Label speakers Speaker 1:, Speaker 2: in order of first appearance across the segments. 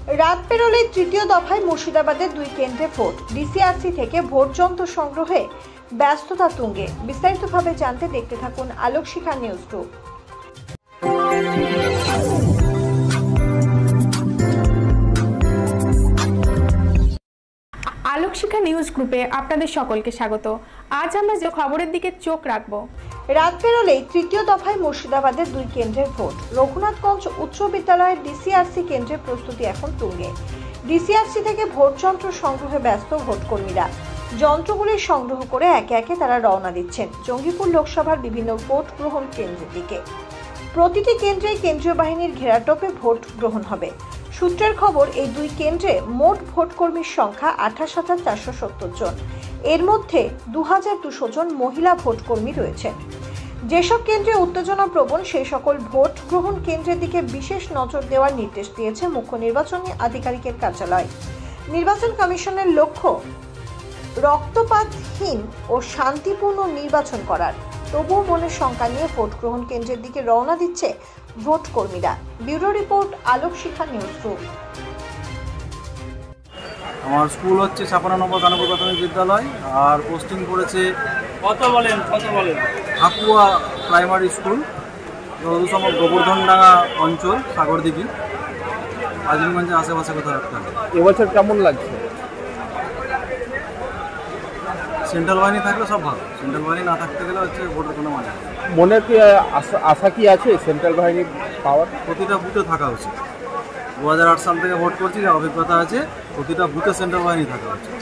Speaker 1: রাত পেরোলে তৃতীয় দফায় মুর্শিদাবাদের 2 কেন্দ্রে ভোট। ডিসিআরসি থেকে ভোট যন্ত্র সংগ্রহে ব্যস্ততা তুঙ্গে। বিস্তারিতভাবে জানতে দেখতে থাকুন Alokshikha news group.
Speaker 2: Alokshikha news গ্রুপে আপনাদের সকলকে স্বাগত। আজ আমরা যে খবরের দিকে চোখ রাখব।
Speaker 1: রাত পেরোলেই তৃতীয় দফায় মুর্শিদাবাদের 2 কেন্দ্রের ভোট। রঘুনাথগঞ্জ উচ্চ বিদ্যালয়ের ডিসিআরসি কেন্দ্রের প্রস্তুতি এখন তুঙ্গে। ডিসিআরসি থেকে ভোট যন্ত্র সংগ্রহে ব্যস্ত ভোটকর্মীরা। যন্ত্রগুলি সংগ্রহ করে একে একে তারা রওনা দিচ্ছেন জঙ্গিপুর লোকসভার বিভিন্ন ভোট গ্রহণ কেন্দ্রের দিকে। প্রতিটি কেন্দ্রে কেন্দ্রীয় বাহিনীর ঘেরাটোপে ভোট গ্রহণ হবে। সূত্রের খবর, এই 2 কেন্দ্রে মোট ভোটকর্মীর সংখ্যা 28,470 জন। এর মধ্যে 2,200 জন মহিলা ভোটকর্মী রয়েছেন। যেসব কেন্দ্রে উত্তেজনা প্রবণ সেই সকল ভোট গ্রহণ কেন্দ্রের দিকে বিশেষ নজর দেওয়ার নির্দেশ দিয়েছে মুখ্য নির্বাচনী আধিকারিকের কার্যালয়। নির্বাচন কমিশনের লক্ষ্য রক্তপাতহীন ও শান্তিপূর্ণ নির্বাচন করার। তবুও মনের শঙ্কা নিয়ে ভোট গ্রহণ কেন্দ্রের দিকে রওনা দিচ্ছে ভোট কর্মীরা। Bureau report, Alokshikha news group.
Speaker 3: আমার স্কুল হচ্ছে 56 নম্বর কানপুর প্রাথমিক বিদ্যালয়, আর পোস্টিং করেছে কত বলেন হাকুয়া প্রাইমারি স্কুল, যদুসম গোবর্ধনডাঙ্গা অঞ্চল, সাগরদিঘি, আজিমগঞ্জের আশেপাশে কোথাও রাখতে হবে।
Speaker 4: এবছর কেমন লাগছে?
Speaker 3: সেন্ট্রাল বাহিনী থাকলে সব ভালো, সেন্ট্রাল বাহিনী না থাকতে গেলে হচ্ছে ভোটের কোনো মানে নেই।
Speaker 4: মনে কি আশা কি আছে সেন্ট্রাল বাহিনী পাওয়ার?
Speaker 3: প্রতিটা বুথে থাকা উচিত। 2008 সাল থেকে ভোট করছি, যা অভিজ্ঞতা আছে, প্রতিটা বুথে সেন্ট্রাল বাহিনী থাকা উচিত।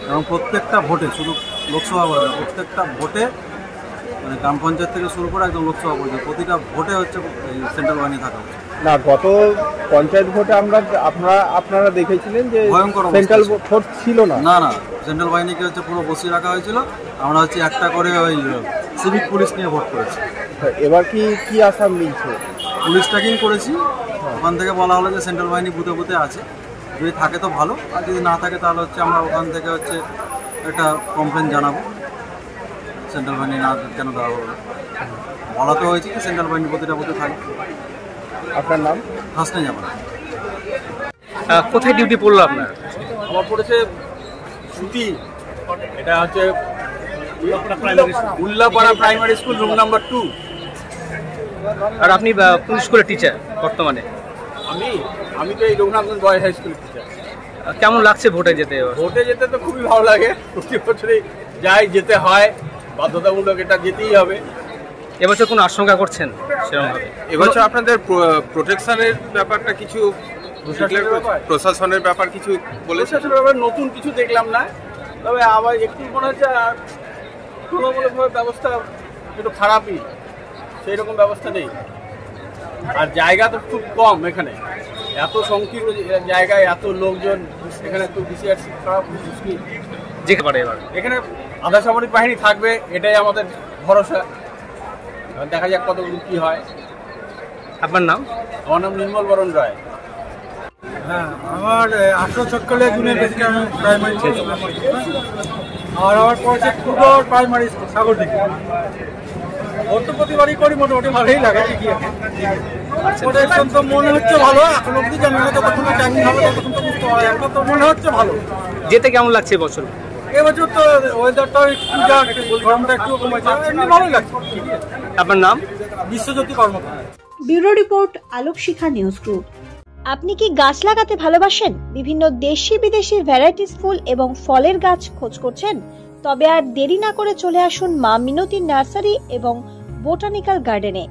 Speaker 3: এবং প্রত্যেকটা ভোটে, শুধু লোকসভা বলে, প্রত্যেকটা ভোটে, মানে গ্রাম পঞ্চায়েত থেকে শুরু করে একদম লোকসভা পর্যন্ত প্রতিটা ভোটে হচ্ছে সেন্ট্রাল বাহিনী থাকা উচিত।
Speaker 4: না, গত পঞ্চায়েত ভোটে আপনারা দেখেছিলেন যে সেন্ট্রাল ফোর্স ছিল না।
Speaker 3: না, সেন্ট্রাল বাহিনীকে হচ্ছে পুরো বসিয়ে রাখা হয়েছিল। আমরা হচ্ছে একটা করে ওই সিভিক পুলিশ নিয়ে ভোট করেছি।
Speaker 4: এবার কি আশা মিলছে?
Speaker 3: পুলিশ ট্র্যাকিং করেছি, ওখান থেকে বলা হলো যে সেন্ট্রাল বাহিনী বুথে বুথে আছে, যদি থাকে তো ভালো, আর যদি না থাকে তাহলে হচ্ছে আমরা ওখান থেকে হচ্ছে একটা কমপ্লেন জানাবো সেন্ট্রাল বাহিনী না কেন দেওয়া হলো। বলা তো হয়েছে কি সেন্ট্রাল বাহিনী প্রতিটা বুথে থাকে।
Speaker 4: আপনার নাম?
Speaker 3: হাসনে জামান।
Speaker 5: কোথায় ডিউটি পড়লো আপনার?
Speaker 6: আমার পড়েছে সুতি, এটা হচ্ছে Ullapara primary school, room number 2।
Speaker 5: আর আপনি কোন স্কুলের টিচার বর্তমানে?
Speaker 6: আমি তো এই রঘুনাথগঞ্জ বয়েজ হাই স্কুলের টিচার।
Speaker 5: কেমন লাগছে ভোটে যেতে?
Speaker 6: ভোটে যেতে তো খুবই ভালো লাগে, প্রতি বছরই যেতে হয়, বাধ্যতামূলক, এটা যেতেই হবে।
Speaker 5: এবছর কোনো আশঙ্কা করছেন সেরকমভাবে?
Speaker 7: এবছর আপনাদের প্রোটেকশনের ব্যাপারটা কিছু, প্রশাসনের ব্যাপার কিছু বলেছে?
Speaker 6: ব্যাপার নতুন কিছু দেখলাম না, তবে আবার একটু মনে হচ্ছে তুলনামূলকভাবে ব্যবস্থা একটু খারাপই, সেই রকম ব্যবস্থা নেই। আর জায়গা তো খুব কম, এখানে এত সংকীর্ণ জায়গায় এত লোকজন, এখানে তো ডিসিআরসি খারাপ মুশকিল।
Speaker 5: যেতে পারে এবার
Speaker 6: এখানে আধা সামরিক বাহিনী থাকবে, এটাই আমাদের ভরসা। দেখা যাক কতগুলো কি হয়।
Speaker 5: আপনার নাম?
Speaker 6: আমার নাম নির্মল বরণ রায়।
Speaker 8: হ্যাঁ, আমার 800 চক্কলে জুনিয়র বেসিক প্রাইমারি স্কুল, আর আমার পড়েছে কুদর প্রাইমারি স্কুল, সাগরদিঘি। ওর তো প্রতিবারই করি, মোটামুটি ভালোই লাগে। প্রোটেকশন তো মনে হচ্ছে ভালো, এখন অব্দি জানি না, যতক্ষণ ট্যাঙ্কিং হবে ততক্ষণ তো বুঝতে পারা যাবে, তো মনে হচ্ছে ভালো।
Speaker 5: যেতে কেমন লাগছে এবছর?
Speaker 8: এবছর তো ওয়েদারটা একটু, গরমটা একটু কমেছে, এমনি ভালোই লাগছে।
Speaker 5: আপনার নাম?
Speaker 8: Biswajyoti Karmakar.
Speaker 1: Bureau report, Alokshikha news group. আপনি কি গাছ লাগাতে ভালোবাসেন? বিভিন্ন দেশি বিদেশি ভ্যারাইটিস ফুল এবং ফলের গাছ খোঁজ করছেন? তবে আর দেরি না করে চলে আসুন মা মিনতি নার্সারি এবং বোটানিক্যাল গার্ডেনে।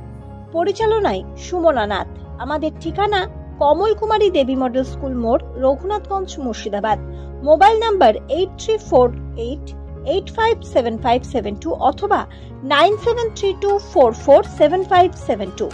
Speaker 1: পরিচালনায় সুমনা নাথ। আমাদের ঠিকানা কমল কুমারী দেবী মডেল স্কুল মোড়, রঘুনাথগঞ্জ, মুর্শিদাবাদ। মোবাইল নাম্বার 8348857572 অথবা 9732447572।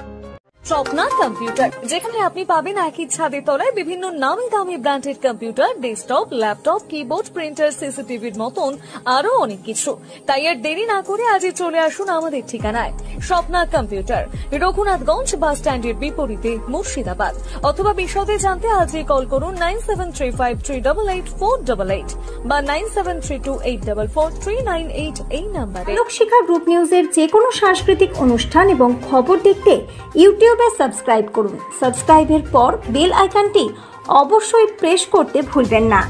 Speaker 9: স্বপ্না কম্পিউটার, যেখানে আপনি পাবেন একই ছাদের তলায় বিভিন্ন নামি দামি branded computer, desktop, laptop, keyboard, printer, সিসিটিভির মতন আরো অনেক কিছু। তাই আর দেরি না করে আজই চলে আসুন আমাদের ঠিকানায়। স্বপ্না কম্পিউটার, রঘুনাথগঞ্জ বাস স্ট্যান্ডের বিপরীতে, মুর্শিদাবাদ। অথবা বিশদে জানতে আজই কল করুন 9735388488 বা 9732844398 এই নাম্বারে।
Speaker 10: আলোকশিখা গ্রুপ নিউজের যে কোনো সাংস্কৃতিক অনুষ্ঠান এবং খবর দেখতে ইউটিউব ইউটিউবে সাবস্ক্রাইব করুন। সাবস্ক্রাইবের পর বেল আইকনটি অবশ্যই প্রেস করতে ভুলবেন না।